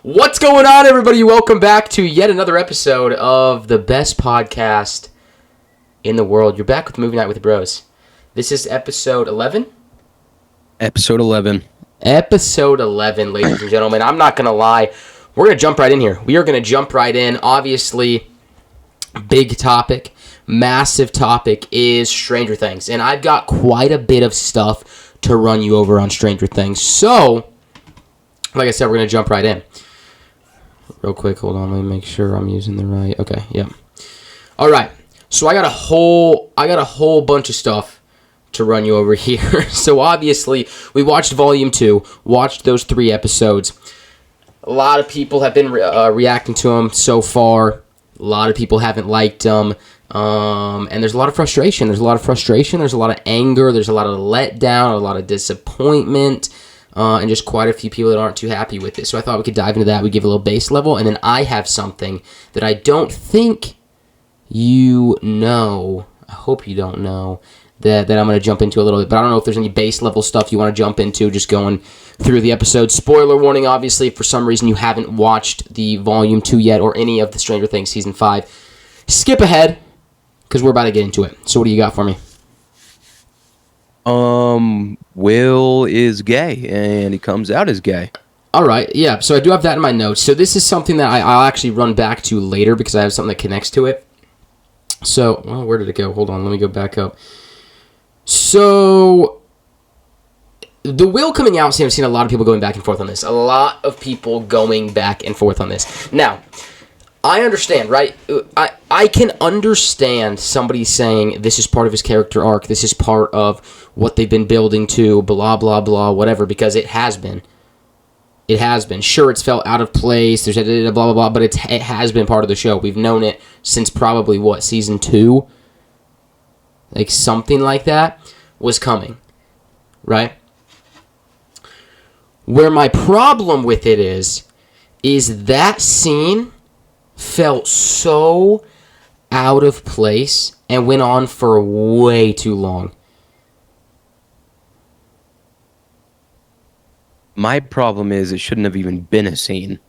What's going on, everybody? Welcome back to yet another episode of the best podcast in the world. You're back with Movie Night with the Bros. This is episode 11. Episode 11. Episode 11, ladies and gentlemen. I'm not going to lie. We're going to jump right in here. We are going to jump right in. Obviously, big topic, massive topic is Stranger Things. And I've got quite a bit of stuff to run you over on Stranger Things. So, like I said, we're going to jump right in. Real quick, hold on, let me make sure I'm using the right. Okay, yeah. All right. So I got a whole bunch of stuff to run you over here. So obviously, we watched Volume 2, watched those 3 episodes. A lot of people have been reacting to them so far. A lot of people haven't liked them. And there's a lot of frustration. There's a lot of anger, there's a lot of letdown, a lot of disappointment. And just quite a few people that aren't too happy with it. So I thought we could dive into that. We give a little base level. And then I have something that I don't think you know. I hope you don't know that I'm going to jump into a little bit. But I don't know if there's any base level stuff you want to jump into just going through the episode. Spoiler warning, obviously, if for some reason you haven't watched the Volume 2 yet or any of the Stranger Things Season 5, skip ahead because we're about to get into it. So what do you got for me? Will is gay, and he comes out as gay. All right, yeah, so I do have that in my notes. So this is something that I'll actually run back to later because I have something that connects to it. So, well, where did it go? Hold on, let me go back up. So, the Will coming out, I've seen a lot of people going back and forth on this. A lot of people going back and forth on this. Now, I understand, right? I can understand somebody saying this is part of his character arc, this is part of what they've been building to, blah, blah, blah, whatever, because it has been. It has been. Sure, it's felt out of place, there's blah, blah, blah, but it has been part of the show. We've known it since probably, season 2? Like, something like that was coming, right? Where my problem with it is that scene felt so out of place and went on for way too long. My problem is it shouldn't have even been a scene.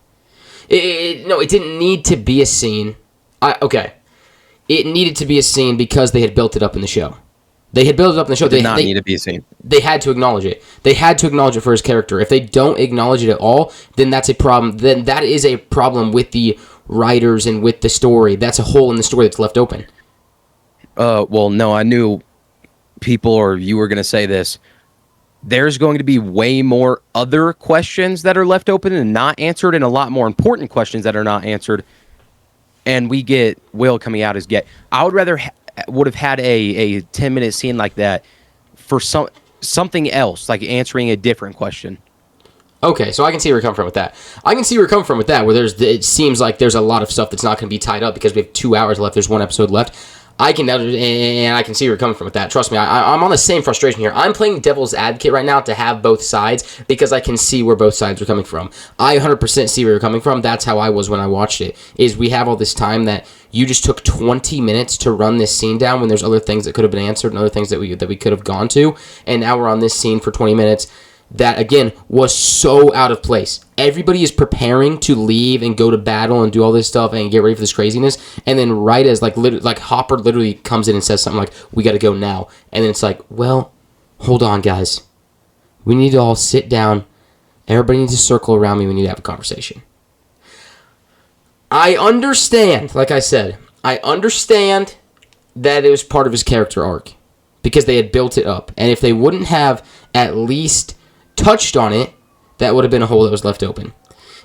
No, it didn't need to be a scene. Okay. It needed to be a scene because they had built it up in the show. They had built it up in the show. It did not need to be a scene. They had to acknowledge it. They had to acknowledge it for his character. If they don't acknowledge it at all, then that's a problem. Then that is a problem with the writers and with the story. That's a hole in the story that's left open. Well, no, I knew people or you were going to say this. There's going to be way more other questions that are left open and not answered, and a lot more important questions that are not answered. And we get Will coming out as gay. I would rather would have had a 10-minute scene like that for something else, like answering a different question. Okay, so I can see where you're coming from with that. Where it seems like there's a lot of stuff that's not going to be tied up because we have 2 hours left. There's 1 episode left. I can see where you're coming from with that. Trust me, I'm on the same frustration here. I'm playing devil's advocate right now to have both sides because I can see where both sides are coming from. I 100% see where you're coming from. That's how I was when I watched it. Is we have all this time that you just took 20 minutes to run this scene down when there's other things that could have been answered and other things that we could have gone to, and now we're on this scene for 20 minutes. That, again, was so out of place. Everybody is preparing to leave and go to battle and do all this stuff and get ready for this craziness. And then right as, Hopper literally comes in and says something like, we got to go now. And then it's like, well, hold on, guys. We need to all sit down. Everybody needs to circle around me. We need to have a conversation. I understand, like I said, I understand that it was part of his character arc because they had built it up. And if they wouldn't have at least touched on it, that would have been a hole that was left open.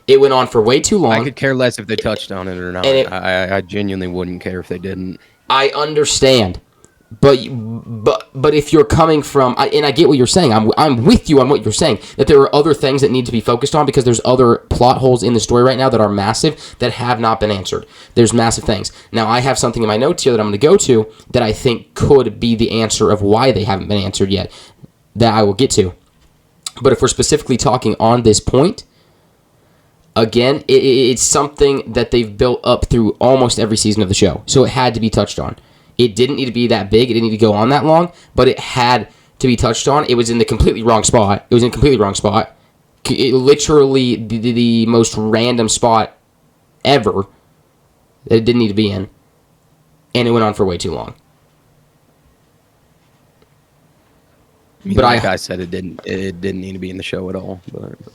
It went on for way too long. I could care less if they touched on it or not. I genuinely wouldn't care if they didn't. I understand, but if you're coming from, and I get what you're saying, I'm with you on what you're saying, that there are other things that need to be focused on because there's other plot holes in the story right now that are massive that have not been answered. There's massive things. Now, I have something in my notes here that I'm going to go to that I think could be the answer of why they haven't been answered yet, that I will get to. But if we're specifically talking on this point, again, it's something that they've built up through almost every season of the show. So it had to be touched on. It didn't need to be that big. It didn't need to go on that long. But it had to be touched on. It was in the completely wrong spot. literally the most random spot ever that it didn't need to be in, and it went on for way too long. But I said it didn't need to be in the show at all.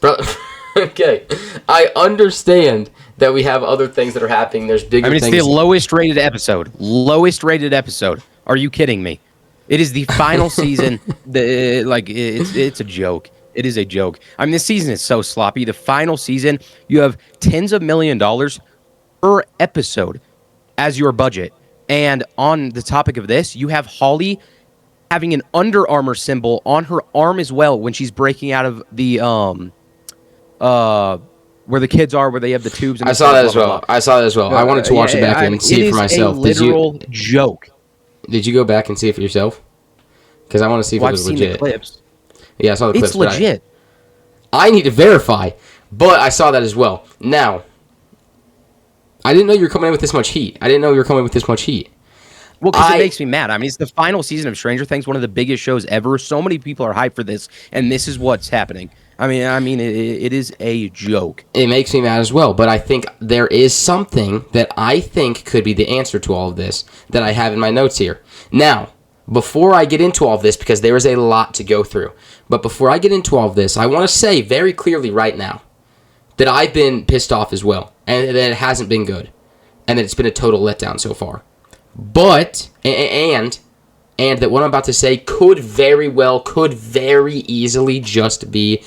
But. Okay, I understand that we have other things that are happening. There's bigger things. It's the lowest rated episode. Lowest rated episode. Are you kidding me? It is the final season. It's a joke. It is a joke. I mean, this season is so sloppy. The final season, you have tens of $1 million per episode as your budget. And on the topic of this, you have Holly having an Under Armour symbol on her arm as well when she's breaking out of the where the kids are, where they have the tubes. And I saw that as well. I wanted to watch it back and see it for myself. It is a literal joke. Did you go back and see it for yourself? Because I want to see if it was legit. I've seen the clips. Yeah, I saw the clips. It's legit. I need to verify, but I saw that as well. Now, I didn't know you were coming in with this much heat. Well, because it makes me mad. I mean, it's the final season of Stranger Things, one of the biggest shows ever. So many people are hyped for this, and this is what's happening. I mean, it is a joke. It makes me mad as well, but I think there is something that I think could be the answer to all of this that I have in my notes here. Now, before I get into all of this, because there is a lot to go through, but before I get into all of this, I want to say very clearly right now that I've been pissed off as well, and that it hasn't been good, and that it's been a total letdown so far. But, and that what I'm about to say could very easily just be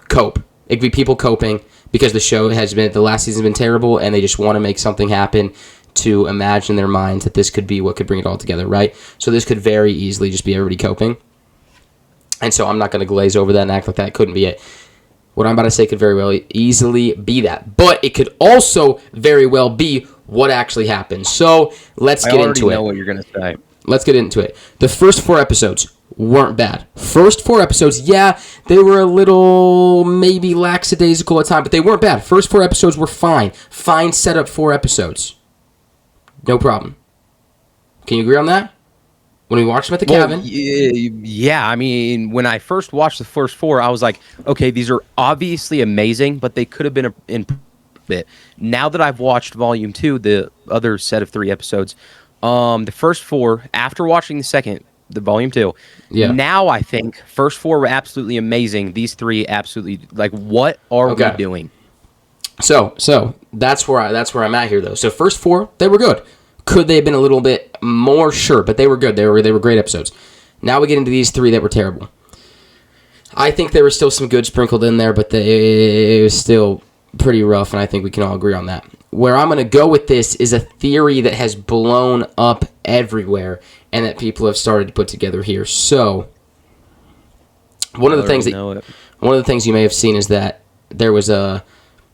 cope. It could be people coping because the last season's been terrible, and they just want to make something happen to imagine in their minds that this could be what could bring it all together, right? So this could very easily just be everybody coping. And so I'm not going to glaze over that and act like that couldn't be it. What I'm about to say could very well easily be that. But it could also very well be what actually happened. So let's get into it. I already know what you're going to say. Let's get into it. The first 4 episodes weren't bad. First 4 episodes, yeah, they were a little maybe lackadaisical at times, but they weren't bad. First 4 episodes were fine. Fine setup 4 episodes. No problem. Can you agree on that? When we watched them at the cabin? Yeah, I mean, when I first watched the first 4, I was like, okay, these are obviously amazing, but they could have been in bit. Now that I've watched Volume 2, the other set of 3 episodes, the first 4, after watching the Volume 2, now I think first 4 were absolutely amazing. These 3 absolutely, what are we doing? So that's where I'm at here, though. So first 4, they were good. Could they have been a little bit more? Sure, but they were good. They were great episodes. Now we get into these 3 that were terrible. I think there was still some good sprinkled in there, but it was still pretty rough, and I think we can all agree on that. Where I'm going to go with this is a theory that has blown up everywhere and that people have started to put together here. So, one of the things you may have seen is that there was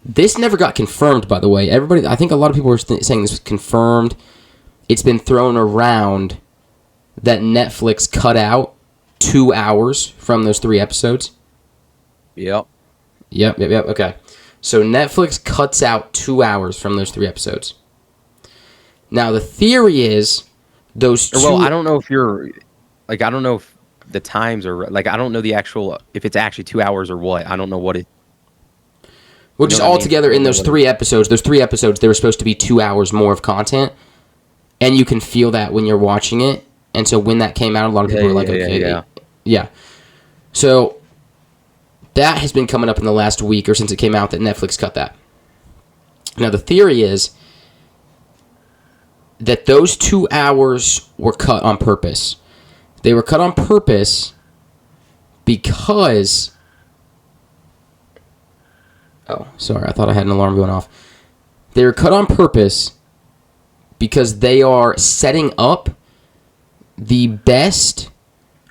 this never got confirmed, by the way. I think a lot of people were saying this was confirmed. It's been thrown around that Netflix cut out 2 hours from those 3 episodes. Yep. Okay. So Netflix cuts out 2 hours from those 3 episodes. Now, the theory is those 2... Well, I don't know if I don't know if the times are... I don't know the actual... If it's actually 2 hours or what. I don't know what it... Well, just all together in those 3 episodes, there were supposed to be 2 hours more of content. And you can feel that when you're watching it. And so when that came out, a lot of people were like, okay. Yeah. So that has been coming up in the last week or since it came out that Netflix cut that. Now, the theory is that those 2 hours were cut on purpose. They were cut on purpose because... Oh, sorry. I thought I had an alarm going off. They were cut on purpose because they are setting up the best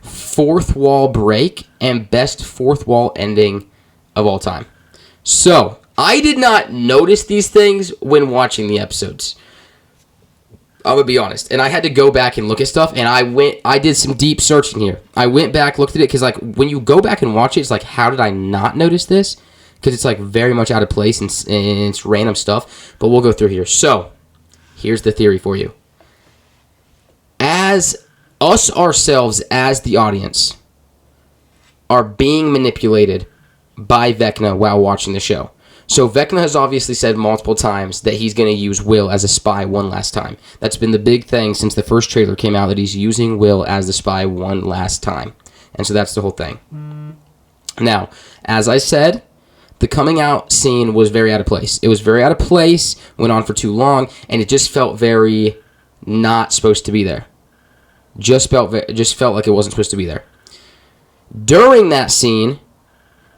fourth wall break and best fourth wall ending of all time. So, I did not notice these things when watching the episodes. I'm going to be honest. And I had to go back and look at stuff, and I did some deep searching here. I went back, looked at it, because when you go back and watch it, it's how did I not notice this? Because it's very much out of place and it's random stuff. But we'll go through here. So, here's the theory for you. As us ourselves, as the audience, are being manipulated by Vecna while watching the show. So Vecna has obviously said multiple times that he's going to use Will as a spy one last time. That's been the big thing since the first trailer came out, that he's using Will as the spy one last time. And so that's the whole thing. Now, as I said, the coming out scene was very out of place. It was very out of place, went on for too long, and it just felt very not supposed to be there. Just felt like it wasn't supposed to be there. During that scene,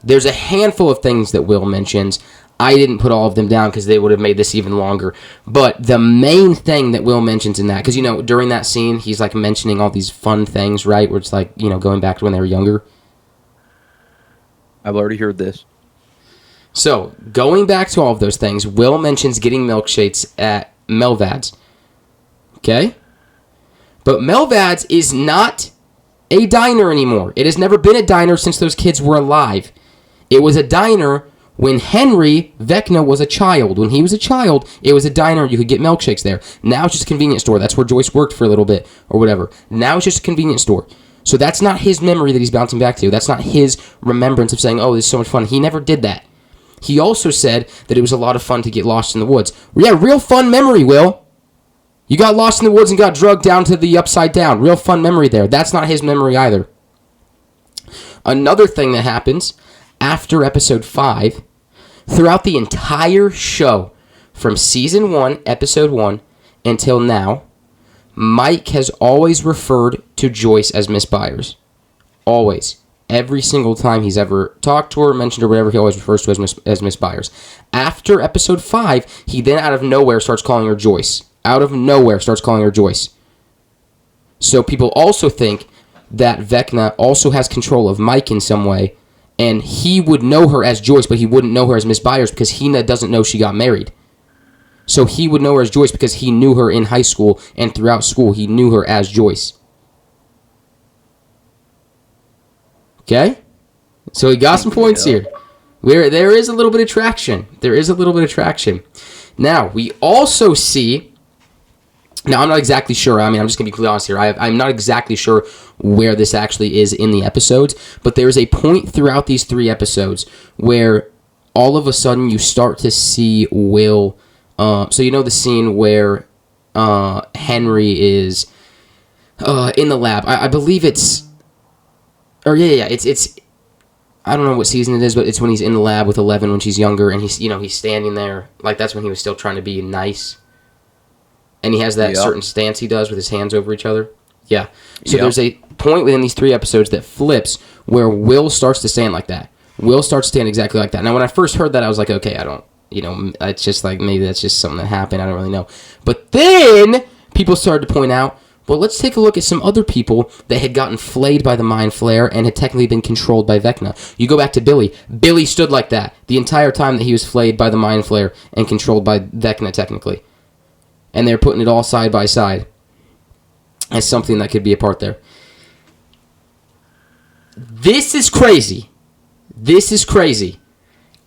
there's a handful of things that Will mentions. I didn't put all of them down because they would have made this even longer. But the main thing that Will mentions in that, because, during that scene, he's, like, mentioning all these fun things, right? Where it's, like, going back to when they were younger. I've already heard this. So, going back to all of those things, Will mentions getting milkshakes at Melvad's. Okay? But Melvad's is not a diner anymore. It has never been a diner since those kids were alive. It was a diner when Henry Vecna was a child. When he was a child, it was a diner. You could get milkshakes there. Now it's just a convenience store. That's where Joyce worked for a little bit or whatever. Now it's just a convenience store. So that's not his memory that he's bouncing back to. That's not his remembrance of saying, oh, this is so much fun. He never did that. He also said that it was a lot of fun to get lost in the woods. Yeah, real fun memory, Will. You got lost in the woods and got drugged down to the upside down. Real fun memory there. That's not his memory either. Another thing that happens after episode 5, throughout the entire show, from season 1, episode 1, until now, Mike has always referred to Joyce as Miss Byers. Always. Every single time he's ever talked to her, mentioned her, whatever, he always refers to her as Miss Byers. After episode 5, he then out of nowhere starts calling her Joyce. Out of nowhere starts calling her Joyce. So people also think that Vecna also has control of Mike in some way, and he would know her as Joyce, but he wouldn't know her as Miss Byers because he doesn't know she got married. So he would know her as Joyce because he knew her in high school, and throughout school he knew her as Joyce. Okay? So he got some points here. There is a little bit of traction. Now, we also see... Now, I'm not exactly sure. I'm just going to be completely honest here. I'm not exactly sure where this actually is in the episodes, but there is a point throughout these 3 episodes where all of a sudden you start to see Will... so the scene where Henry is in the lab. I believe it's... Or yeah. It's I don't know what season it is, but it's when he's in the lab with 11 when she's younger, and he's standing there. Like, that's when he was still trying to be nice. And he has that certain stance he does with his hands over each other. Yeah. So there's a point within these 3 episodes that flips where Will starts to stand like that. Will starts to stand exactly like that. Now, when I first heard that, I was like, okay, I don't, it's just like maybe that's just something that happened. I don't really know. But then people started to point out, well, let's take a look at some other people that had gotten flayed by the Mind Flayer and had technically been controlled by Vecna. You go back to Billy. Billy stood like that the entire time that he was flayed by the Mind Flayer and controlled by Vecna, technically. And they're putting it all side by side as something that could be a part there. This is crazy.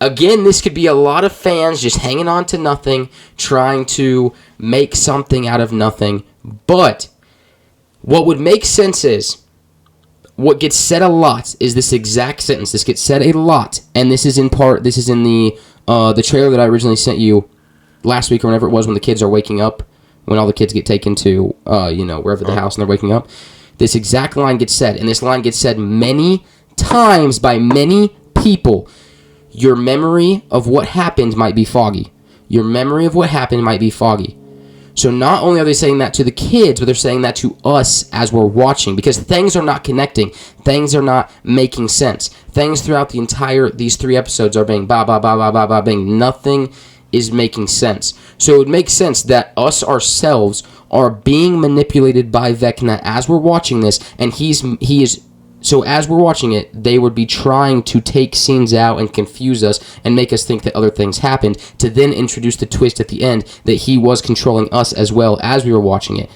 Again, this could be a lot of fans just hanging on to nothing, trying to make something out of nothing. But what would make sense is, what gets said a lot is this exact sentence. This gets said a lot, and this is in the trailer that I originally sent you last week or whenever it was when the kids are waking up, when all the kids get taken to, wherever the house and they're waking up. This exact line gets said, and this line gets said many times by many people. Your memory of what happened might be foggy. So not only are they saying that to the kids, but they're saying that to us as we're watching, because things are not connecting. Things are not making sense. Things throughout these 3 episodes are being ba ba ba ba ba ba bing. Nothing is making sense. So it would make sense that us ourselves are being manipulated by Vecna as we're watching this, and he is. So as we're watching it, they would be trying to take scenes out and confuse us and make us think that other things happened, to then introduce the twist at the end that he was controlling us as well as we were watching it.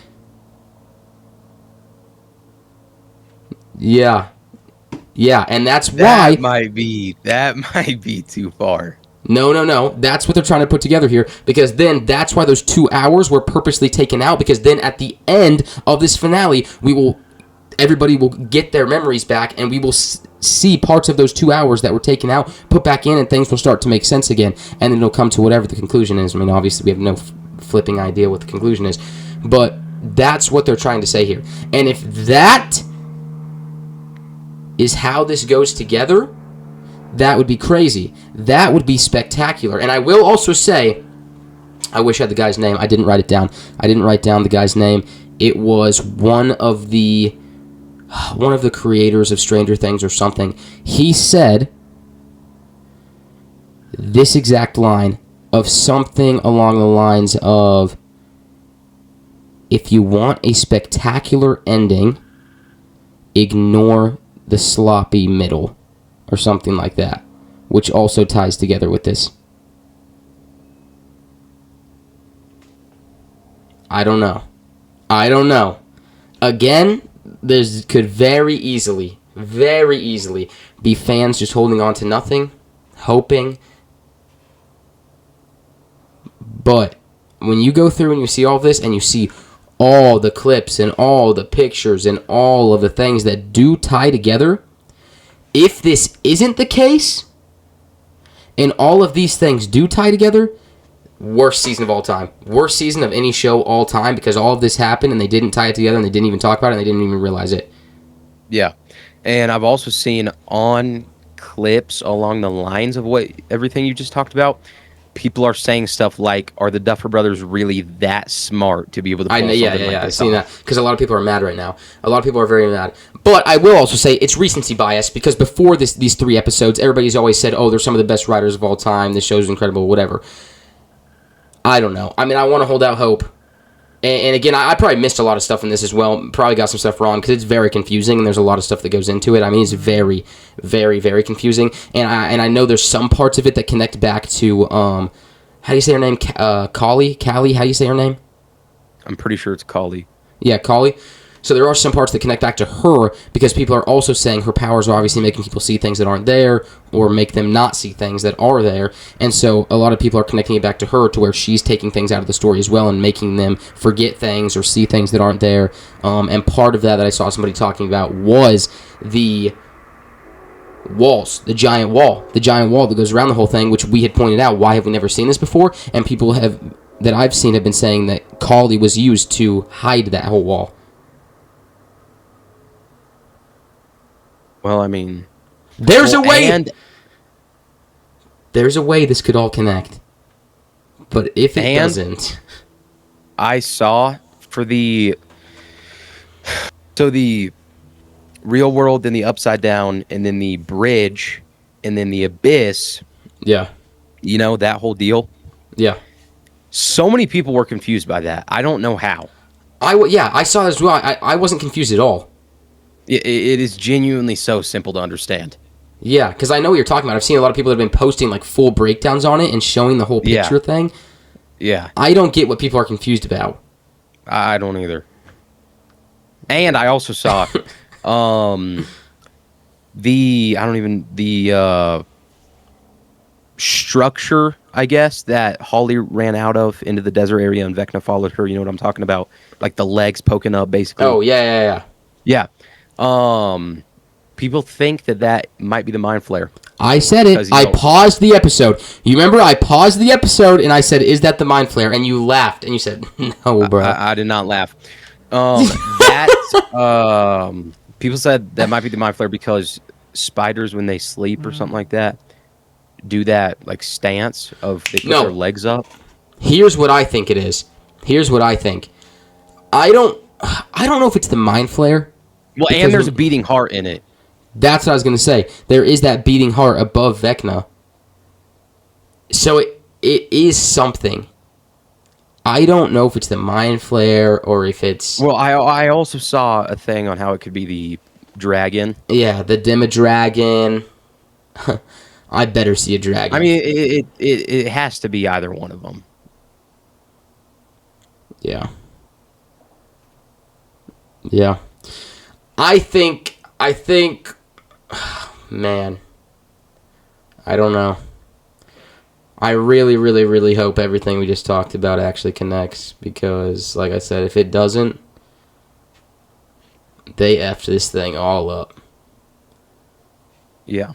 Yeah, and that's why... That might be too far. No. That's what they're trying to put together here, because then that's why those 2 hours were purposely taken out, because then at the end of this finale, we will... everybody will get their memories back, and we will see parts of those 2 hours that were taken out, put back in, and things will start to make sense again, and then it'll come to whatever the conclusion is. I mean, obviously, we have no flipping idea what the conclusion is, but that's what they're trying to say here. And if that is how this goes together, that would be crazy. That would be spectacular. And I will also say, I wish I had the guy's name. I didn't write it down. I didn't write down the guy's name. It was one of the creators of Stranger Things or something. He said this exact line of something along the lines of, if you want a spectacular ending, ignore the sloppy middle, or something like that, which also ties together with this. I don't know. Again, there could very easily be fans just holding on to nothing, hoping. But when you go through and you see all this, and you see all the clips and all the pictures and all of the things that do tie together, if this isn't the case, and all of these things do tie together, worst season of all time. Worst season of any show all time, because all of this happened and they didn't tie it together and they didn't even talk about it and they didn't even realize it. Yeah. And I've also seen on clips along the lines of what everything you just talked about, people are saying stuff like, are the Duffer Brothers really that smart to be able to pull something like this I've seen that, because a lot of people are mad right now. A lot of people are very mad. But I will also say it's recency bias, because before these 3 episodes, everybody's always said, oh, they're some of the best writers of all time, this show's incredible, whatever. I don't know. I mean, I want to hold out hope. And again, I probably missed a lot of stuff in this as well. Probably got some stuff wrong, because it's very confusing, and there's a lot of stuff that goes into it. I mean, it's very, very, very confusing. And I know there's some parts of it that connect back to, how do you say her name? Callie? How do you say her name? I'm pretty sure it's Callie. Yeah, Callie. So there are some parts that connect back to her, because people are also saying her powers are obviously making people see things that aren't there, or make them not see things that are there. And so a lot of people are connecting it back to her, to where she's taking things out of the story as well and making them forget things or see things that aren't there. And part of that I saw somebody talking about was the walls, the giant wall that goes around the whole thing, which we had pointed out, why have we never seen this before? And people that I've seen have been saying that Callie was used to hide that whole wall. Well, I mean, there's a way this could all connect. But if it doesn't, I saw for the real world, then the upside down, and then the bridge, and then the abyss. Yeah. You know, that whole deal. Yeah. So many people were confused by that. I don't know how. I saw that as well. I wasn't confused at all. It is genuinely so simple to understand. Yeah, because I know what you're talking about. I've seen a lot of people that have been posting like full breakdowns on it and showing the whole picture thing. Yeah. I don't get what people are confused about. I don't either. And I also saw the structure, I guess, that Holly ran out of into the desert area and Vecna followed her. You know what I'm talking about? Like the legs poking up, basically. Oh, yeah. Yeah. People think that might be the Mind Flayer. I said it. I paused the episode. You remember? I paused the episode and I said, "Is that the Mind Flayer?" And you laughed and you said, "No, bro." I did not laugh. People said that might be the Mind Flayer because spiders, when they sleep or something like that, do that like stance of they put their legs up. Here's what I think it is. I don't know if it's the Mind Flayer. Well, and there's a beating heart in it. That's what I was going to say. There is that beating heart above Vecna. So it is something. I don't know if it's the Mind Flayer or if it's... Well, I also saw a thing on how it could be the dragon. Yeah, the Demi-Dragon. I better see a dragon. I mean, it has to be either one of them. Yeah. Yeah. I think, man, I don't know. I really, really, really hope everything we just talked about actually connects, because, like I said, if it doesn't, They effed this thing all up. Yeah.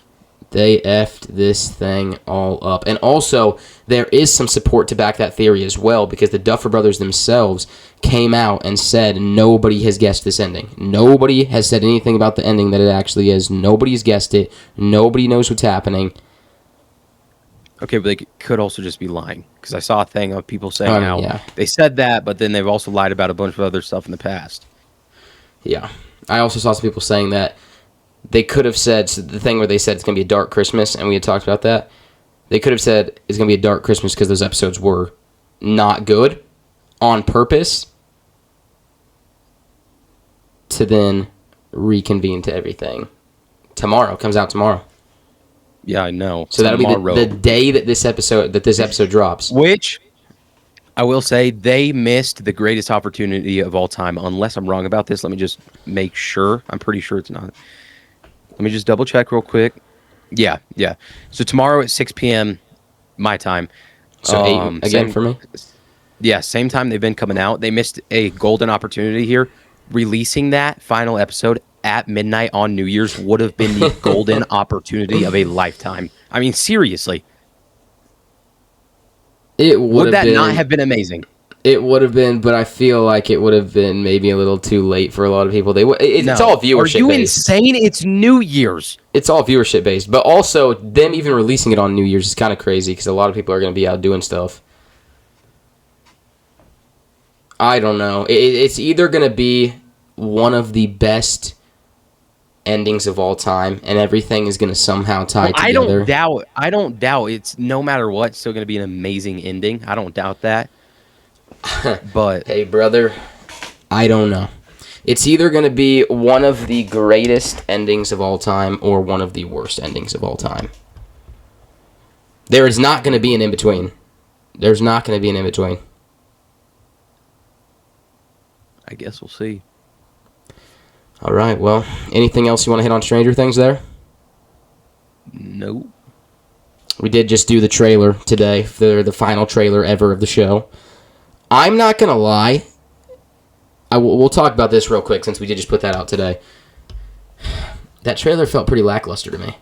They effed this thing all up. And also, there is some support to back that theory as well, because the Duffer Brothers themselves came out and said nobody has guessed this ending. Nobody has said anything about the ending that it actually is. Nobody's guessed it. Nobody knows what's happening. Okay, but they could also just be lying, because I saw a thing of people saying how they said that, but then they've also lied about a bunch of other stuff in the past. Yeah. I also saw some people saying that they could have said, so the thing where they said it's going to be a dark Christmas, and we had talked about that, they could have said it's going to be a dark Christmas because those episodes were not good on purpose to then reconvene to everything. Tomorrow. Comes out tomorrow. Yeah, I know. So that'll be the day that this episode drops. Which, I will say, they missed the greatest opportunity of all time. Unless I'm wrong about this, let me just make sure. I'm pretty sure it's not. Let me just double check real quick. Yeah. So tomorrow at 6 p.m. my time. So 8 again for me? Yeah, same time they've been coming out. They missed a golden opportunity here. Releasing that final episode at midnight on New Year's would have been the golden opportunity of a lifetime. I mean, seriously. Would that not have been amazing? It would have been, but I feel like it would have been maybe a little too late for a lot of people. It's all viewership based. Are you insane? It's New Year's. It's all viewership based, but also them even releasing it on New Year's is kind of crazy because a lot of people are going to be out doing stuff. I don't know. It's either going to be one of the best endings of all time, and everything is going to somehow tie together. I don't doubt it's, no matter what, still going to be an amazing ending. I don't doubt that. But hey, brother, I don't know. It's either going to be one of the greatest endings of all time or one of the worst endings of all time. There is not going to be an in-between. There's not going to be an in-between. I guess we'll see. All right, well, anything else you want to hit on Stranger Things there? Nope. We did just do the trailer today, the final trailer ever of the show. I'm not going to lie. We'll talk about this real quick since we did just put that out today. That trailer felt pretty lackluster to me.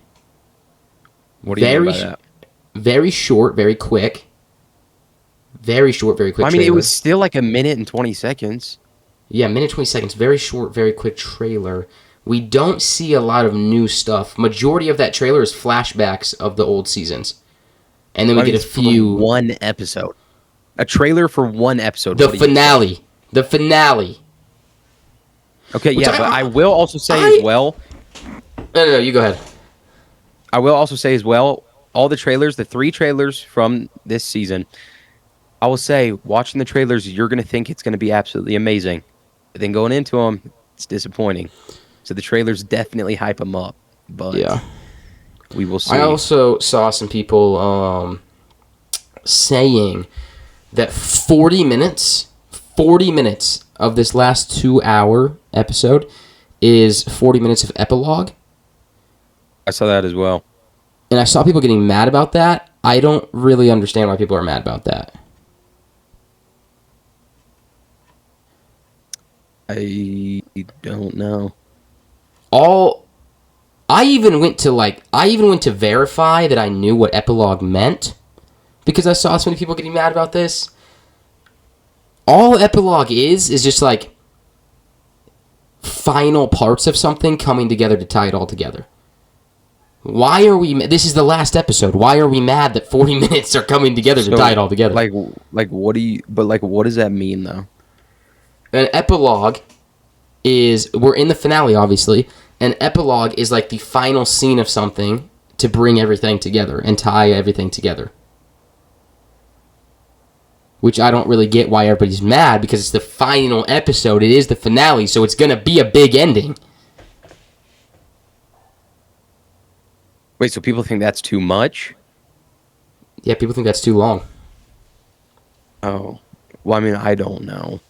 What do you mean by that? Very short, very quick. Very short, very quick I mean, trailer. it was still like a minute and 20 seconds. Yeah, minute 20 seconds. Very short, very quick trailer. We don't see a lot of new stuff. Majority of that trailer is flashbacks of the old seasons. And then we get a few... one episode. A trailer for one episode. The finale. The finale. Okay, yeah, but I will also say as well... No, you go ahead. I will also say as well, all the trailers, the 3 trailers from this season, I will say, watching the trailers, you're going to think it's going to be absolutely amazing. But then going into them, it's disappointing. So the trailers definitely hype them up. But yeah, we will see. I also saw some people saying that 40 minutes of this last 2-hour episode is 40 minutes of epilogue. I saw that as well. And I saw people getting mad about that. I don't really understand why people are mad about that. I don't know. I even went to verify that I knew what epilogue meant because I saw so many people getting mad about this. All epilogue is just like final parts of something coming together to tie it all together. Why are we... This is the last episode. Why are we mad that 40 minutes are coming together to tie it all together? What does that mean, though? An epilogue is... We're in the finale, obviously. An epilogue is like the final scene of something to bring everything together and tie everything together. Which I don't really get why everybody's mad, because it's the final episode. It is the finale, so it's going to be a big ending. Wait, so people think that's too much? Yeah, people think that's too long. Oh. Well, I mean, I don't know.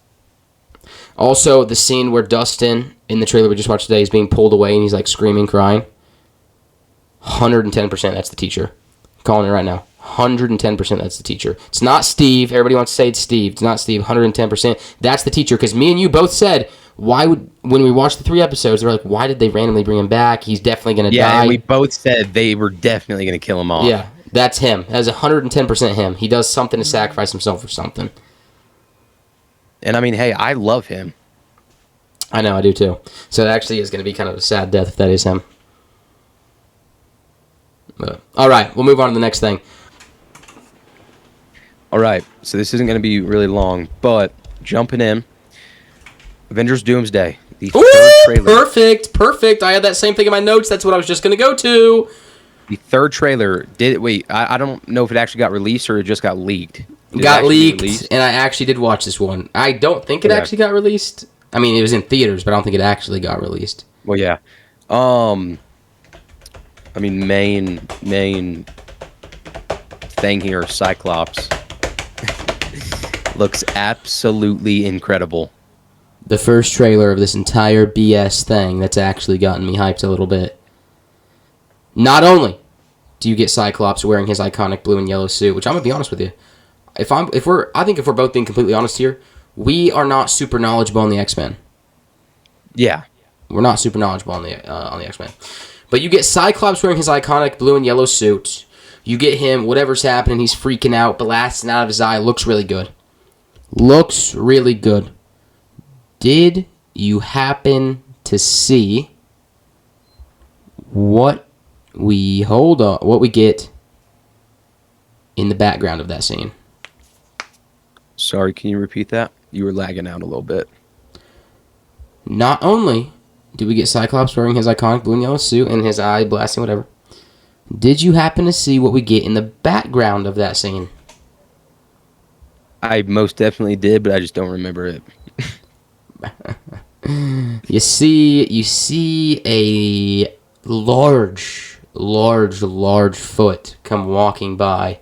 Also, the scene where Dustin, in the trailer we just watched today, is being pulled away and he's like screaming, crying. 110% that's the teacher. I'm calling it right now. 110% that's the teacher. It's not Steve. Everybody wants to say it's Steve. It's not Steve. 110%. That's the teacher. Because me and you both said when we watched the 3 episodes, they were like, why did they randomly bring him back? He's definitely going to die. Yeah, and we both said they were definitely going to kill him off. Yeah, that's him. That's 110% him. He does something to sacrifice himself for something. And I mean, hey, I love him. I know, I do too. So it actually is going to be kind of a sad death if that is him. But, all right, we'll move on to the next thing. All right, so this isn't going to be really long, but jumping in, Avengers Doomsday, the third trailer. Perfect. I had that same thing in my notes. That's what I was just going to go to. The third trailer I don't know if it actually got released or it just got leaked. Got leaked, and I actually did watch this one. I don't think it actually got released. I mean, it was in theaters, but I don't think it actually got released. Well, yeah. I mean, main thing here, Cyclops, looks absolutely incredible. The first trailer of this entire BS thing that's actually gotten me hyped a little bit. Not only do you get Cyclops wearing his iconic blue and yellow suit, which I'm gonna be honest with you, I think if we're both being completely honest here, we are not super knowledgeable on the X-Men. Yeah, we're not super knowledgeable on the X-Men, but you get Cyclops wearing his iconic blue and yellow suit. You get him, whatever's happening, he's freaking out, blasting out of his eye. Looks really good. Did you happen to see what we get in the background of that scene? Sorry, can you repeat that? You were lagging out a little bit. Not only do we get Cyclops wearing his iconic blue and yellow suit and his eye blasting whatever, did you happen to see what we get in the background of that scene? I most definitely did, but I just don't remember it. You see a large foot come walking by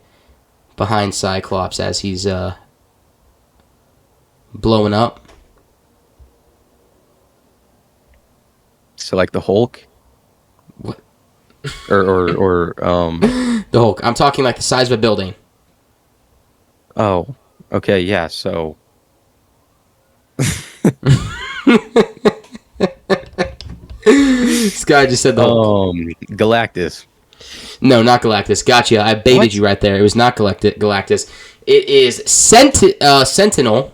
behind Cyclops as he's blowing up. So like the Hulk? What? or The Hulk. I'm talking like the size of a building. Oh, okay, yeah, so This guy just said the Hulk. Galactus. No, not Galactus. Gotcha. I baited you right there. It was not Galactus. It is Sentinel,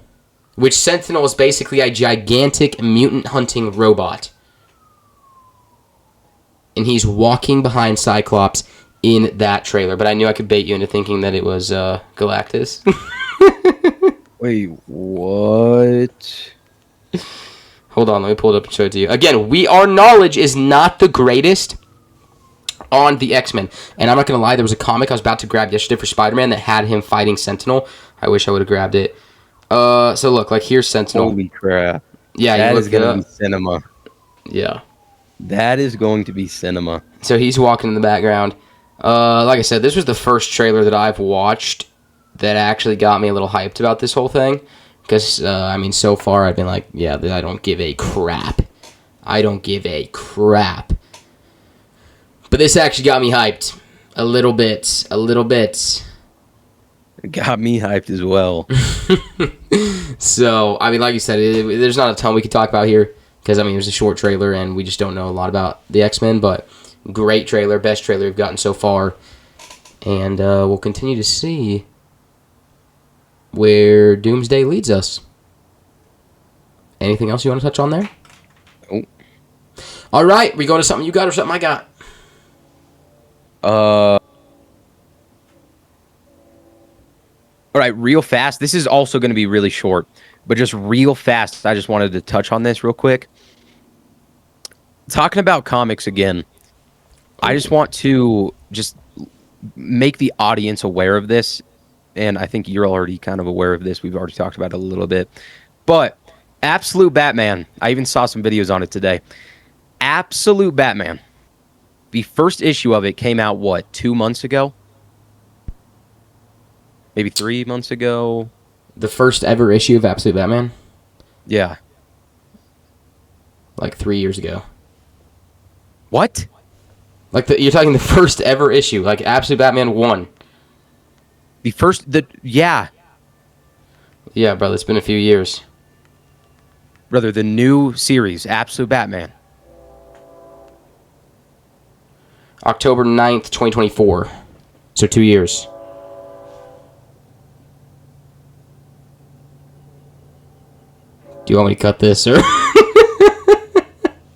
which Sentinel is basically a gigantic mutant hunting robot. And he's walking behind Cyclops in that trailer. But I knew I could bait you into thinking that it was Galactus. Wait, what? Hold on, let me pull it up and show it to you. Again, our knowledge is not the greatest on the X-Men. And I'm not going to lie, there was a comic I was about to grab yesterday for Spider-Man that had him fighting Sentinel. I wish I would have grabbed it. So look, like here's Sentinel. Holy crap. Yeah, that is going to be cinema. Yeah. That is going to be cinema. So he's walking in the background. Like I said, this was the first trailer that I've watched that actually got me a little hyped about this whole thing. Because, I mean, so far I've been like, yeah, I don't give a crap. But this actually got me hyped. A little bit. It got me hyped as well. So, I mean, like you said, there's not a ton we could talk about here. Because, I mean, it was a short trailer, and we just don't know a lot about the X-Men. But great trailer. Best trailer we've gotten so far. And we'll continue to see where Doomsday leads us. Anything else you want to touch on there? Nope. All right, we going to something you got or something I got? All right, real fast. This is also going to be really short, but just real fast. I just wanted to touch on this real quick. Talking about comics again, I just want to just make the audience aware of this. And I think you're already kind of aware of this. We've already talked about it a little bit. But Absolute Batman, I even saw some videos on it today. Absolute Batman. The first issue of it came out, 2 months ago? Maybe 3 months ago? The first ever issue of Absolute Batman? Yeah. Like 3 years ago. What? Like you're talking the first ever issue, like Absolute Batman 1. Yeah. Yeah, brother, it's been a few years. Brother, the new series, Absolute Batman. October 9th, 2024. So 2 years. Do you want me to cut this, or?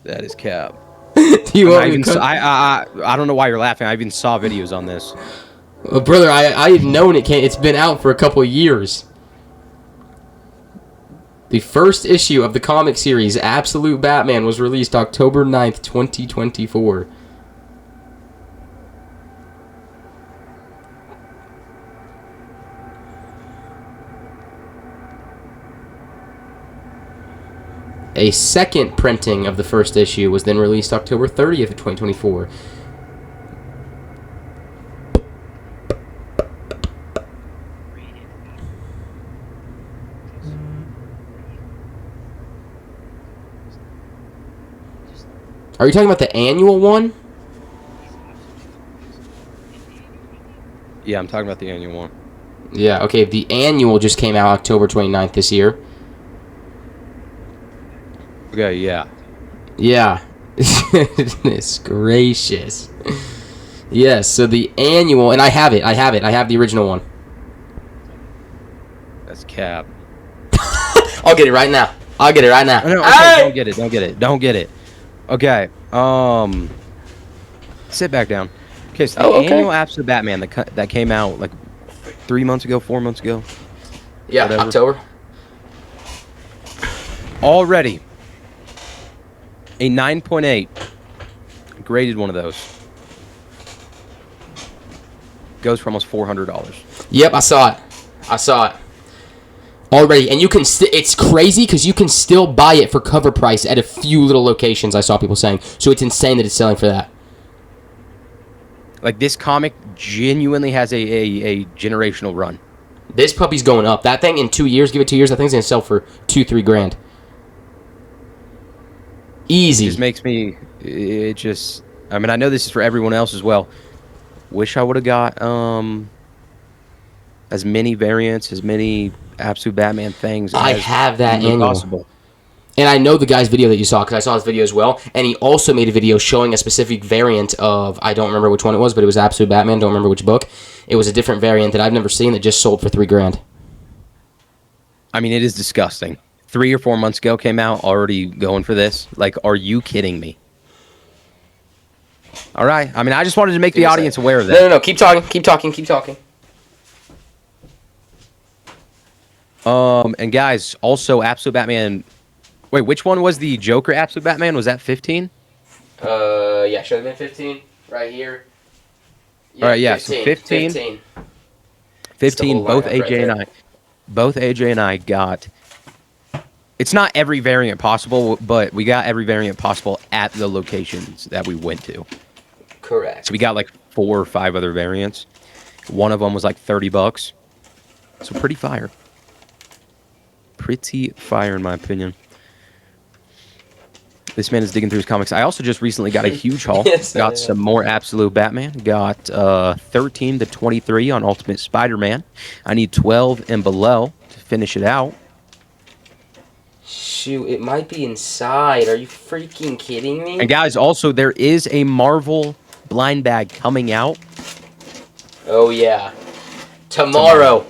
That is cap. Do you want me to cut? I don't know why you're laughing. I even saw videos on this. Well, brother, I've known it's been out for a couple of years. The first issue of the comic series, Absolute Batman, was released October 9th, 2024. A second printing of the first issue was then released October 30th of 2024. Are you talking about the annual one? Yeah, I'm talking about the annual one. Yeah, okay. The annual just came out October 29th this year. Okay, yeah. Yeah. Goodness gracious. Yes, so the annual, and I have it. I have the original one. That's cap. I'll get it right now. No, okay, don't get it. Okay, sit back down. Okay, so the annual Absolute Batman that came out like 4 months ago. Yeah, whatever. October. Already a 9.8 graded one of those goes for almost $400. Yep, I saw it already, and you can it's crazy because you can still buy it for cover price at a few little locations. I saw people saying, so it's insane that it's selling for that. Like, this comic genuinely has a generational run. This puppy's going up. That thing in 2 years, give it 2 years, that thing's gonna sell for $2-3 grand. Easy. It just makes me. I mean, I know this is for everyone else as well. Wish I would have got as many variants, as many Absolute Batman things. I have that annual. Possible. And I know the guy's video that you saw because I saw his video as well. And he also made a video showing a specific variant of, I don't remember which one it was, but it was Absolute Batman. Don't remember which book. It was a different variant that I've never seen that just sold for $3 grand. I mean, it is disgusting. 3 or 4 months ago came out, already going for this. Like, are you kidding me? All right. I mean, I just wanted to make the audience aware of that. No. Keep talking. And guys, also Absolute Batman. Wait, which one was the Joker Absolute Batman? Was that 15? Yeah, should have been 15 right here. Yeah, all right, yeah, 15. So 15. Both AJ and I got. It's not every variant possible, but we got every variant possible at the locations that we went to. Correct. So we got like 4 or 5 other variants. One of them was like $30. So pretty fire. Pretty fire, in my opinion. This man is digging through his comics. I also just recently got a huge haul. Got some more Absolute Batman. Got 13 to 23 on Ultimate Spider-Man. I need 12 and below to finish it out. Shoot, it might be inside. Are you freaking kidding me? And guys, also, there is a Marvel blind bag coming out. Oh, yeah. Tomorrow.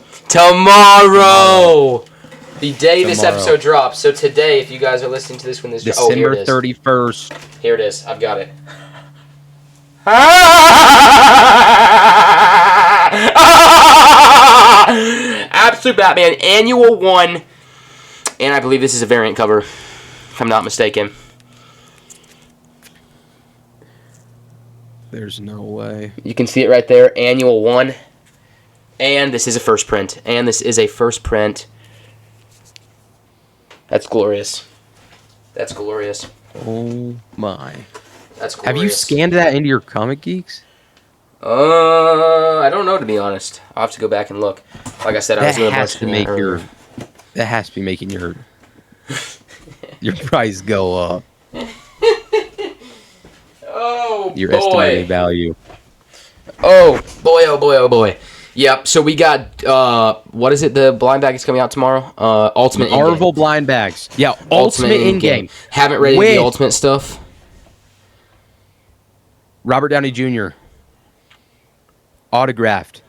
The day this episode drops. So today, if you guys are listening to this when this drops. December 31st. Here it is. I've got it. Absolute Batman Annual 1. And I believe this is a variant cover, if I'm not mistaken. There's no way. You can see it right there, Annual 1. And this is a first print. That's glorious. Oh my. That's glorious. Have you scanned that into your Comic Geeks? I don't know, to be honest. I'll have to go back and look. Like I said, I was doing a bunch of That has to be making your price go up. Oh, your boy. estimated value. Oh boy. Yep. So we got what is it? The blind bag is coming out tomorrow. Ultimate Marvel in-game. blind bags. Yeah, Ultimate in-game. Haven't read any of the Ultimate stuff. Robert Downey Jr. autographed.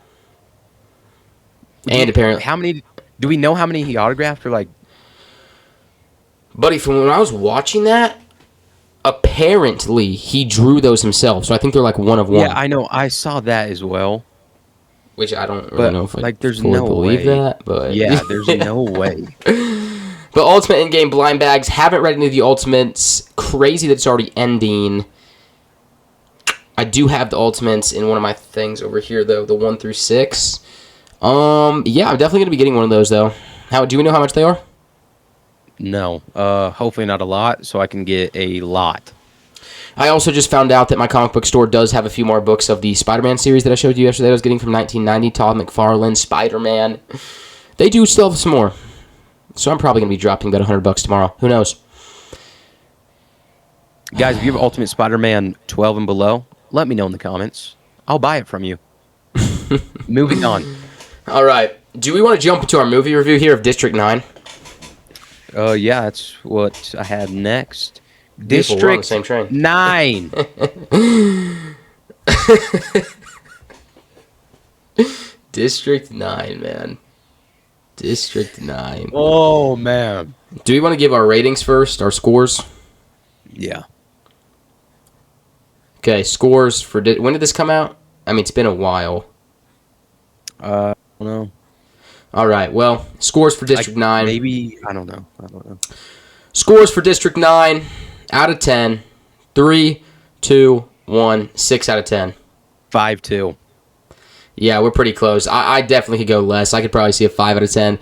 And apparently, how many? Do we know how many he autographed? Or like, buddy, from when I was watching that, apparently he drew those himself. So I think they're like one of one. yeah, I know. I saw that as well. Which I don't really know if I there's fully no believe way. that, but Yeah, there's no way. But Ultimate in-game blind bags, haven't read any of the Ultimates. Crazy that it's already ending. I do have the Ultimates in one of my things over here, though, the 1 through 6. Yeah, I'm definitely gonna be getting one of those though. How do we know how much they are? No, hopefully not a lot, so I can get a lot. I also just found out that my comic book store does have a few more books of the Spider-Man series that I showed you yesterday. I was getting from 1990, Todd McFarlane, Spider-Man. They do still have some more, so I'm probably gonna be dropping about $100 tomorrow. Who knows? Guys, if you have Ultimate Spider-Man 12 and below, let me know in the comments. I'll buy it from you. Moving on. All right. Do we want to jump into our movie review here of District 9? Yeah, that's what I had next. Beautiful, we're on the District same train. 9. District 9, man. District 9. Oh, man. Do we want to give our ratings first, our scores? Yeah. Okay, scores for... when did this come out? I mean, it's been a while. I don't know. All right, well, scores for District 9. Maybe, I don't know. Scores for District 9, out of 10. 3, 2, 1, 6 out of 10. 5-2. Yeah, we're pretty close. I definitely could go less. I could probably see a 5 out of 10.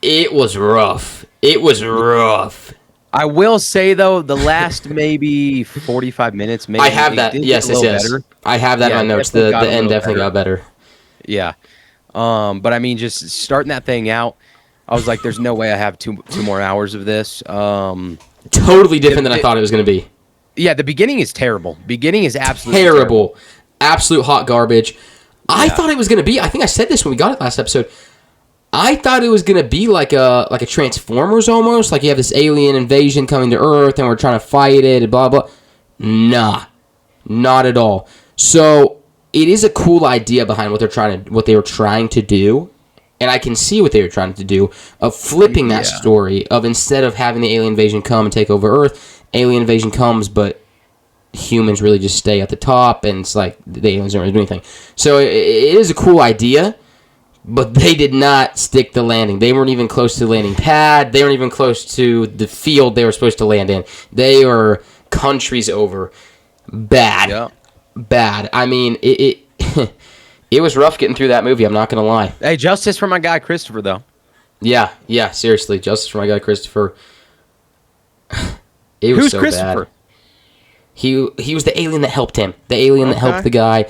It was rough. It was rough. I will say, though, the last maybe 45 minutes, maybe I have that. Yes. better. I have that in my notes. The end definitely got better. Yeah. But I mean, just starting that thing out, I was like, there's no way I have two more hours of this. Totally different than I thought it was going to be. Yeah, the beginning is terrible. Beginning is absolutely terrible. Absolute hot garbage. I thought it was going to be, I think I said this when we got it last episode, I thought it was going to be like a Transformers almost, like you have this alien invasion coming to Earth and we're trying to fight it and blah, blah. Nah, not at all. So it is a cool idea behind what they were trying to do, and I can see what they were trying to do, of flipping that story, of instead of having the alien invasion come and take over Earth, alien invasion comes, but humans really just stay at the top, and it's like the aliens don't really do anything. So it is a cool idea, but they did not stick the landing. They weren't even close to the landing pad. They weren't even close to the field they were supposed to land in. They were countries over. Bad. Yeah. Bad. I mean, it was rough getting through that movie, I'm not going to lie. Hey, justice for my guy Christopher, though. Yeah, seriously. Justice for my guy Christopher. It was Who's so Christopher? bad. He was the alien that helped him. The alien that helped the guy.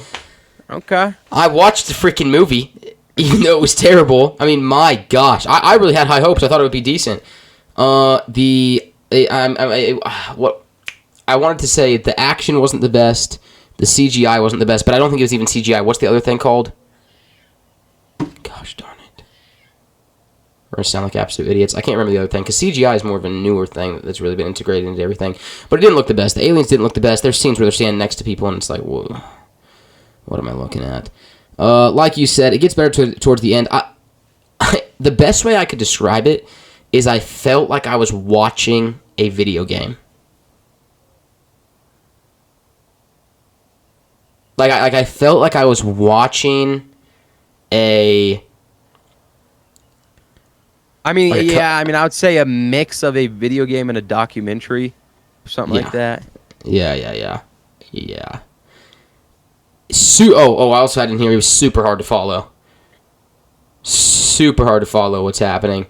Okay. I watched the freaking movie, even though it was terrible. I mean, my gosh. I really had high hopes. I thought it would be decent. What I wanted to say, the action wasn't the best. The CGI wasn't the best, but I don't think it was even CGI. What's the other thing called? Gosh darn it. We're going to sound like absolute idiots. I can't remember the other thing, because CGI is more of a newer thing that's really been integrated into everything. But it didn't look the best. The aliens didn't look the best. There's scenes where they're standing next to people, and it's like, whoa, what am I looking at? Like you said, it gets better towards the end. The best way I could describe it is I felt like I was watching a video game. I felt like I was watching a... I mean, I would say a mix of a video game and a documentary, or something like that. Yeah. I also had in here, it was super hard to follow. Super hard to follow what's happening.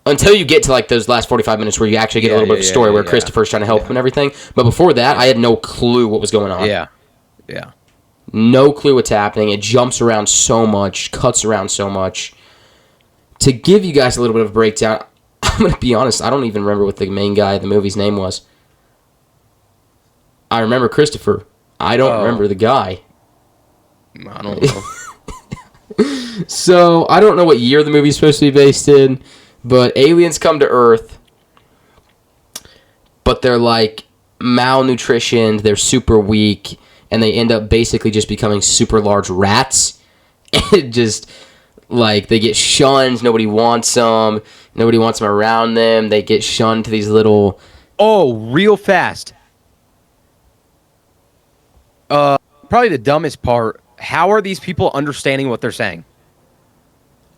Until you get to like those last 45 minutes where you actually get a little bit of a story where Christopher's trying to help him and everything. But before that, I had no clue what was going on. Yeah. No clue what's happening. It jumps around so much, cuts around so much. To give you guys a little bit of a breakdown, I'm going to be honest, I don't even remember what the main guy of the movie's name was. I remember Christopher. I don't remember the guy. I don't know. So, I don't know what year the movie's supposed to be based in, but aliens come to Earth, but they're like malnutritioned, they're super weak, and they end up basically just becoming super large rats. And it just, like, they get shunned, nobody wants them around them, they get shunned to these little... Oh, real fast. Probably the dumbest part. How are these people understanding what they're saying?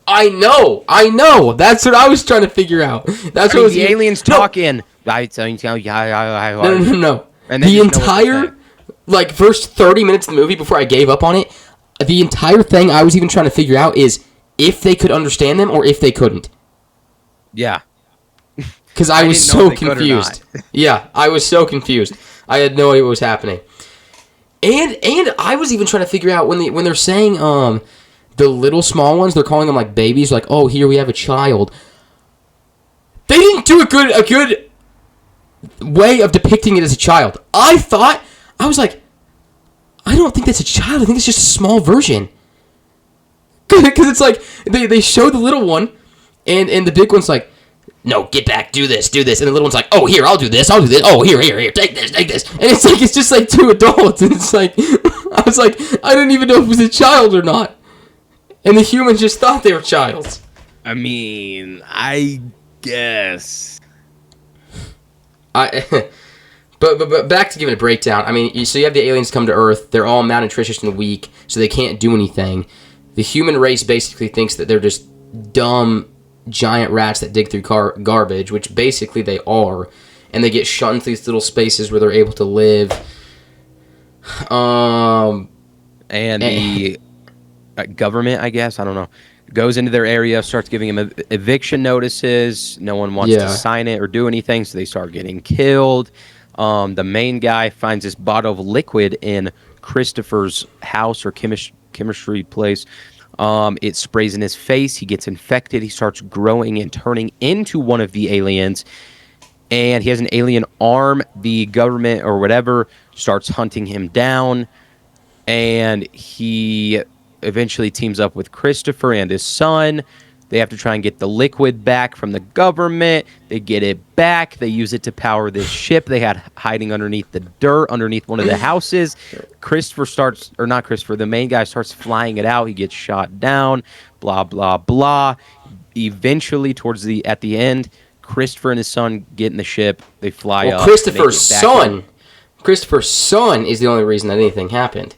I know. That's what I was trying to figure out. That's what the aliens talk in. No. And The entire, like, first 30 minutes of the movie before I gave up on it, the entire thing I was even trying to figure out is if they could understand them or if they couldn't. Yeah. Because I was so confused. Yeah, I was so confused. I had no idea what was happening. And I was even trying to figure out when they're saying the little small ones, they're calling them like babies, like, oh, here we have a child. They didn't do a good way of depicting it as a child. I was like, I don't think that's a child. I think it's just a small version. Because it's like, they show the little one, and the big one's like, no, get back, do this. And the little one's like, oh, here, I'll do this. Oh, here, take this. And it's just like two adults. And it's like, I was like, I didn't even know if it was a child or not. And the humans just thought they were childs. I mean, I guess. But back to giving a breakdown. I mean, so you have the aliens come to Earth. They're all malnutritious and weak, so they can't do anything. The human race basically thinks that they're just dumb giant rats that dig through garbage, which basically they are. And they get shunned to these little spaces where they're able to live. And the government, I guess, I don't know, goes into their area, starts giving them eviction notices. No one wants to sign it or do anything, so they start getting killed. The main guy finds this bottle of liquid in Christopher's house or chemistry place. It sprays in his face. He gets infected. He starts growing and turning into one of the aliens. And he has an alien arm. The government or whatever starts hunting him down. And he eventually teams up with Christopher and his son. They have to try and get the liquid back from the government. They get it back. They use it to power this ship they had hiding underneath the dirt, underneath one of the houses. The main guy starts flying it out. He gets shot down, blah, blah, blah. Eventually, at the end, Christopher and his son get in the ship. They fly up. Christopher's son is the only reason that anything happened.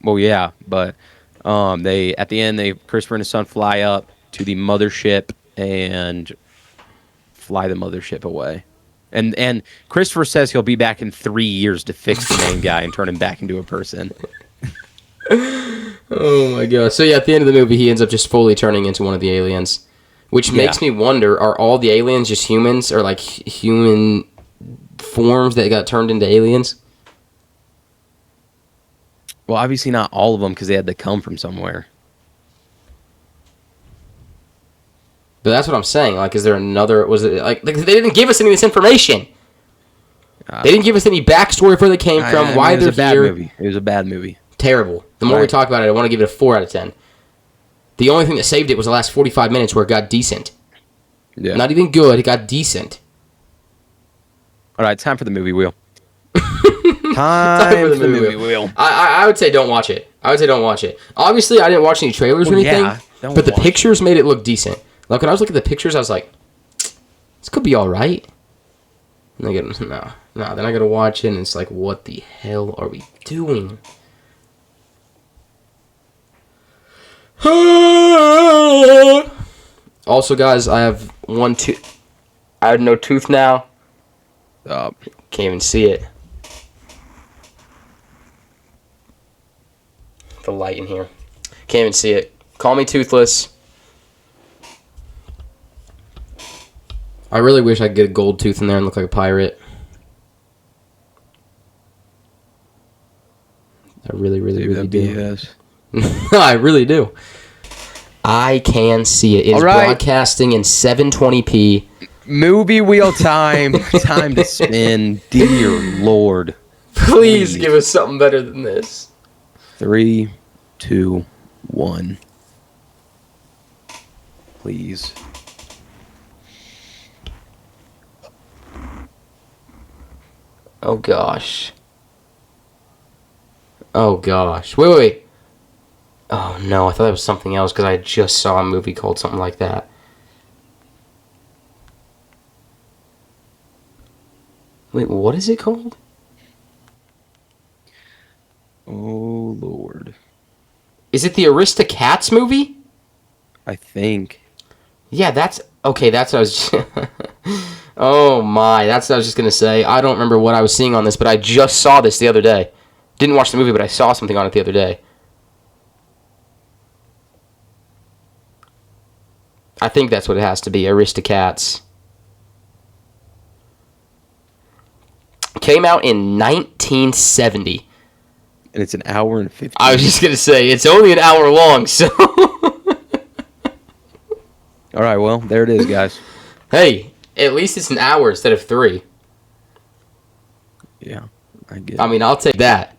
Well, yeah, but at the end, Christopher and his son fly up to the mothership and fly the mothership away. And Christopher says he'll be back in 3 years to fix the main guy and turn him back into a person. Oh my god. So yeah, at the end of the movie, he ends up just fully turning into one of the aliens. Which makes me wonder, are all the aliens just humans? Or like human forms that got turned into aliens? Well, obviously not all of them because they had to come from somewhere. But that's what I'm saying. Like, is there another... Was it like they didn't give us any of this information. They didn't give us any backstory of where they came from, why they're here. It was a bad movie. Terrible. The more we talk about it, I want to give it a 4 out of 10. The only thing that saved it was the last 45 minutes where it got decent. Yeah. Not even good, it got decent. All right, time for the movie wheel. Time for the movie wheel. I would say don't watch it. Obviously, I didn't watch any trailers or anything, but the pictures made it look decent. Like, when I was looking at the pictures, I was like, this could be all right. And then I gotta watch it, and it's like, what the hell are we doing? Also, guys, I have one tooth. I have no tooth now. Can't even see it. The light in here. Can't even see it. Call me toothless. I really wish I could get a gold tooth in there and look like a pirate. I really do. I really do. I can see it. It's broadcasting in 720p. Movie wheel time. Time to spin. Dear Lord. Please give us something better than this. 3, 2, 1. Please. Oh gosh. Oh gosh. Wait. Oh no, I thought that was something else because I just saw a movie called something like that. Wait, what is it called? Oh, Lord. Is it the Aristocats movie? I think. Yeah, that's... Okay, that's what I was... Oh my, that's what I was just going to say. I don't remember what I was seeing on this, but I just saw this the other day. Didn't watch the movie, but I saw something on it the other day. I think that's what it has to be, Aristocats. Came out in 1970. And it's an hour and 15. I was just going to say, it's only an hour long, so... All right, well, there it is, guys. Hey, at least it's an hour instead of 3. Yeah, I get it. I mean, I'll take that.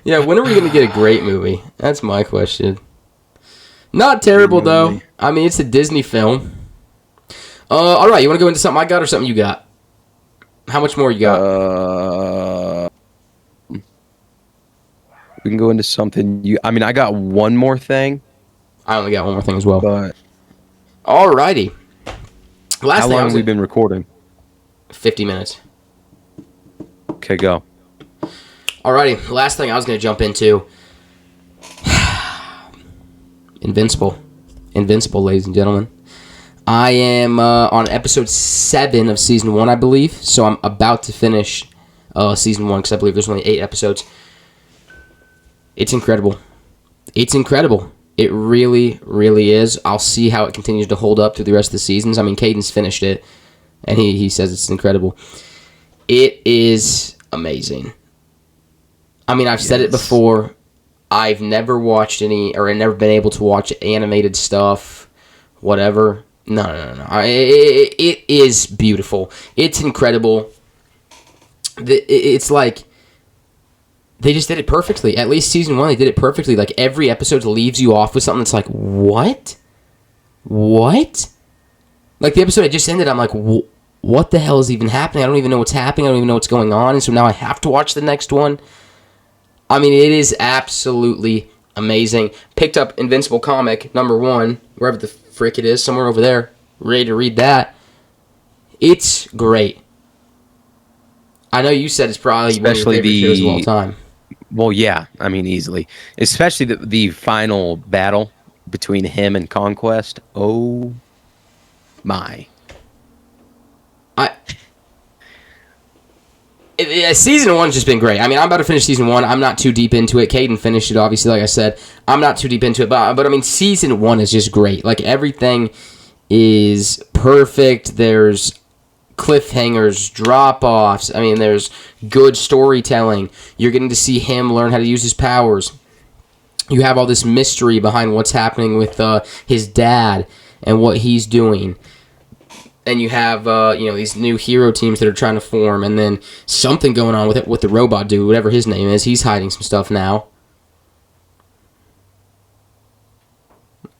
Yeah, when are we going to get a great movie? That's my question. Not terrible, though. I mean, it's a Disney film. All right, you want to go into something I got or something you got? How much more you got? We can go into something. I mean, I got one more thing. I only got one more thing as well. But alrighty. How long have we been recording? 50 minutes. Okay, go. Alrighty, last thing I was going to jump into. Invincible, ladies and gentlemen. I am on episode 7 of season 1, I believe. So I'm about to finish season 1 because I believe there's only 8 episodes. It's incredible. It really, really is. I'll see how it continues to hold up through the rest of the seasons. I mean, Caden's finished it, and he says it's incredible. It is amazing. I mean, I've said it before. I've never watched any, or never been able to watch animated stuff, whatever. No. It is beautiful. It's incredible. It's like... They just did it perfectly. At least season 1, they did it perfectly. Like, every episode leaves you off with something that's like, what? What? Like, the episode I just ended, I'm like, what the hell is even happening? I don't even know what's happening. I don't even know what's going on. And so now I have to watch the next one. I mean, it is absolutely amazing. Picked up Invincible comic, number 1, wherever the frick it is, somewhere over there. Ready to read that. It's great. I know you said it's probably one of your favorite shows of all time. Well, yeah, I mean, easily. Especially the final battle between him and Conquest. Oh, my. Season 1's just been great. I mean, I'm about to finish season 1. I'm not too deep into it. Caden finished it, obviously, like I said. I'm not too deep into it. But I mean, season 1 is just great. Like, everything is perfect. There's cliffhangers, drop-offs. I mean, there's good storytelling. You're getting to see him learn how to use his powers. You have all this mystery behind what's happening with his dad and what he's doing. And you have these new hero teams that are trying to form, and then something going on with it with the robot dude, whatever his name is. He's hiding some stuff now.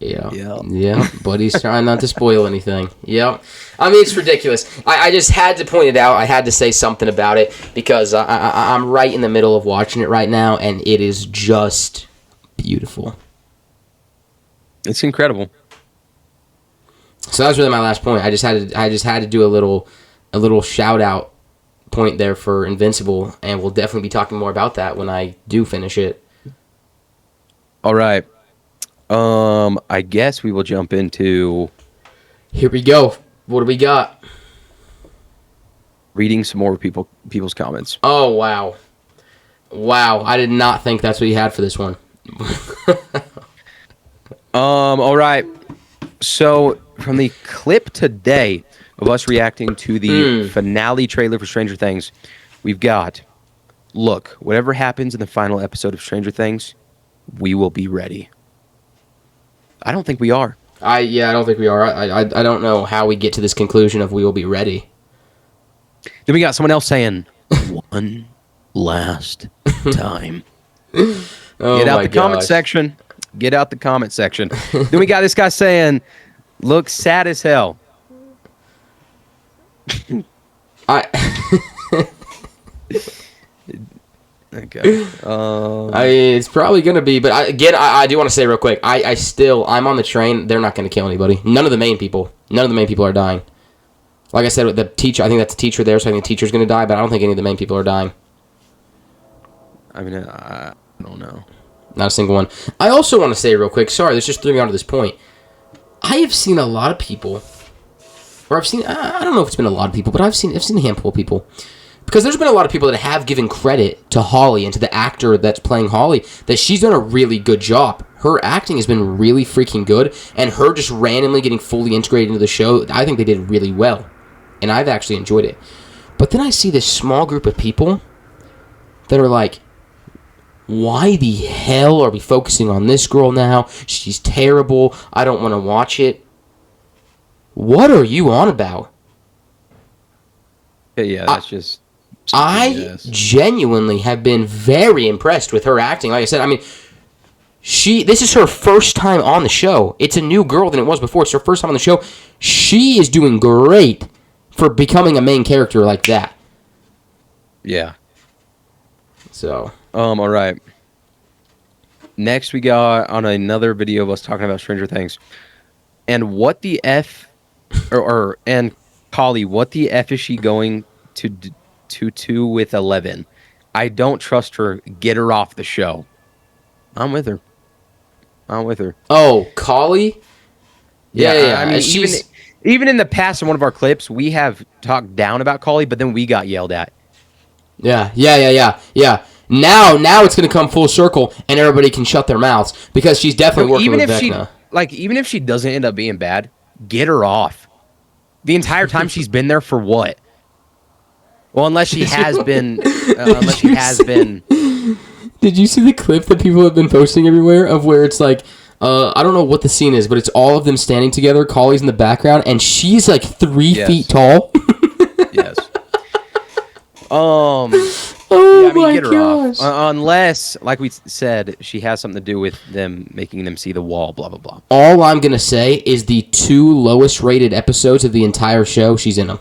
Yeah, but he's trying not to spoil anything. Yep. I mean, it's ridiculous. I just had to point it out. I had to say something about it because I'm right in the middle of watching it right now, and it is just beautiful. It's incredible. So that was really my last point. I just had to do a little shout out point there for Invincible, and we'll definitely be talking more about that when I do finish it. All right. I guess we will jump into... Here we go. What do we got? Reading some more people's comments. Oh, wow. Wow, I did not think that's what you had for this one. All right. So, from the clip today of us reacting to the finale trailer for Stranger Things, we've got, look, whatever happens in the final episode of Stranger Things, we will be ready. I don't think we are. I don't think we are. I don't know how we get to this conclusion of we will be ready. Then we got someone else saying, one last time. Oh Get out my the comment gosh. section. Get out the comment section. Then we got this guy saying, looks sad as hell. I Okay. it's probably gonna be, but I do want to say real quick. I'm on the train. They're not gonna kill anybody. None of the main people are dying. Like I said, with the teacher, I think that's the teacher there, so I think the teacher's gonna die. But I don't think any of the main people are dying. I mean, I don't know. Not a single one. I also want to say real quick. Sorry, this just threw me onto this point. I have seen a lot of people, or I don't know if it's been a lot of people, but I've seen a handful of people. Because there's been a lot of people that have given credit to Holly and to the actor that's playing Holly, that she's done a really good job. Her acting has been really freaking good, and her just randomly getting fully integrated into the show, I think they did really well. And I've actually enjoyed it. But then I see this small group of people that are like, why the hell are we focusing on this girl now? She's terrible. I don't want to watch it. What are you on about? Yeah, that's just... I genuinely have been very impressed with her acting. Like I said, I mean, this is her first time on the show. It's a new girl than it was before. It's her first time on the show. She is doing great for becoming a main character like that. Yeah. So. All right. Next, we got on another video of us talking about Stranger Things. And what the F... and Holly, what the F is she going to do with 11? I don't trust her. Get her off the show. I'm with her. Oh, Collie? Yeah. I mean, even in the past, in one of our clips, we have talked down about Collie, but then we got yelled at. Yeah. Now it's going to come full circle, and everybody can shut their mouths, because she's definitely working with Vecna. Even if she doesn't end up being bad, get her off. The entire time she's been there for what? Well, unless she has been. Did you see the clip that people have been posting everywhere of where it's like, I don't know what the scene is, but it's all of them standing together, Collie's in the background, and she's like 3 feet tall? Yes. Oh yeah, I mean, my get her gosh. off. Unless, like we said, she has something to do with them making them see the wall, blah, blah, blah. All I'm going to say is the 2 lowest rated episodes of the entire show, she's in them.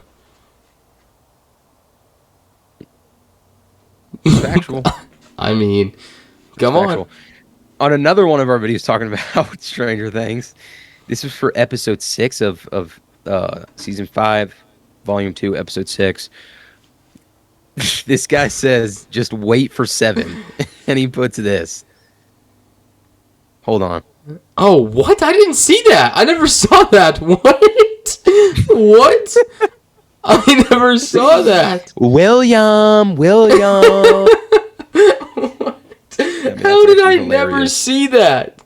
Factual. I mean, come on. On another one of our videos talking about Stranger Things, this is for episode 6 of season 5, volume 2, episode 6. This guy says, just wait for 7. And he puts this. Hold on. Oh, what? I didn't see that. I never saw that. What? What? I never saw that. William. What? How did I never see that?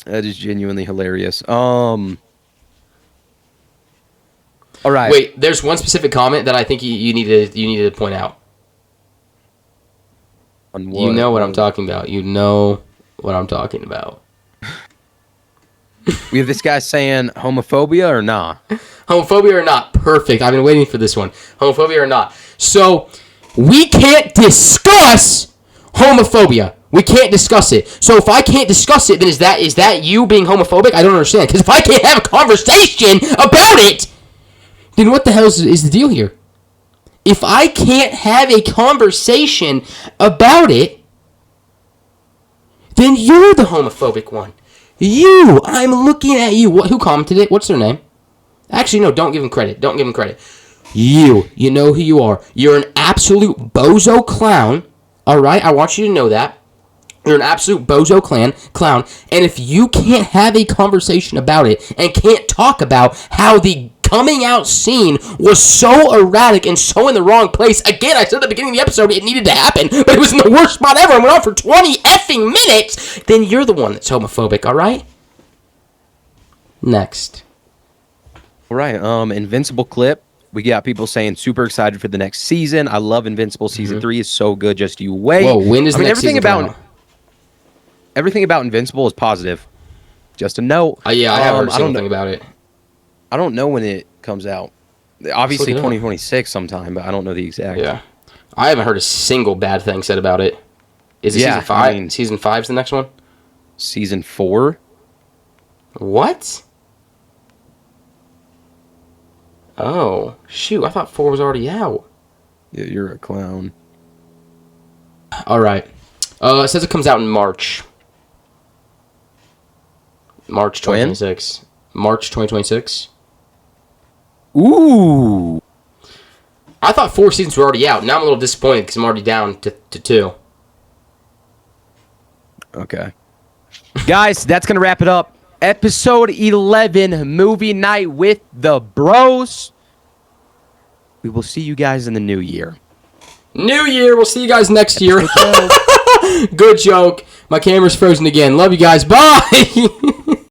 That is genuinely hilarious. All right. Wait, there's one specific comment that I think you need to point out. On what? You know what I'm talking about. You know what I'm talking about. We have this guy saying homophobia or nah? Homophobia or not? Perfect. I've been waiting for this one. Homophobia or not? So, we can't discuss homophobia. We can't discuss it. So if I can't discuss it, then is that you being homophobic? I don't understand. Because if I can't have a conversation about it, then what the hell is the deal here? If I can't have a conversation about it, then you're the homophobic one. You! I'm looking at you. Who commented it? What's their name? Actually, no, don't give him credit. Don't give him credit. You know who you are. You're an absolute bozo clown. Alright? I want you to know that. You're an absolute bozo clown. And if you can't have a conversation about it and can't talk about how the coming out scene was so erratic and so in the wrong place. Again, I said at the beginning of the episode it needed to happen, but it was in the worst spot ever and went on for 20 effing minutes. Then you're the one that's homophobic, alright? Next. All right, Invincible clip. We got people saying super excited for the next season. I love Invincible. Season 3 is so good. Just you wait. Whoa, when is the next season coming out? Everything about Invincible is positive. Just a note. Yeah, I haven't heard a single thing about it. I don't know when it comes out. Obviously 2026 sometime, but I don't know the exact. Yeah. I haven't heard a single bad thing said about it. Is it Yeah, season 5? I mean- Season 5's the next one? Season 4? What? Oh, shoot. I thought 4 was already out. Yeah, you're a clown. All right. It says it comes out in March. March 2026. March 2026. Ooh. I thought 4 seasons were already out. Now I'm a little disappointed because I'm already down to 2. Okay. Guys, that's going to wrap it up. Episode 11, movie night with the bros. We will see you guys in the new year. New year. We'll see you guys next year. Good joke. My camera's frozen again. Love you guys. Bye.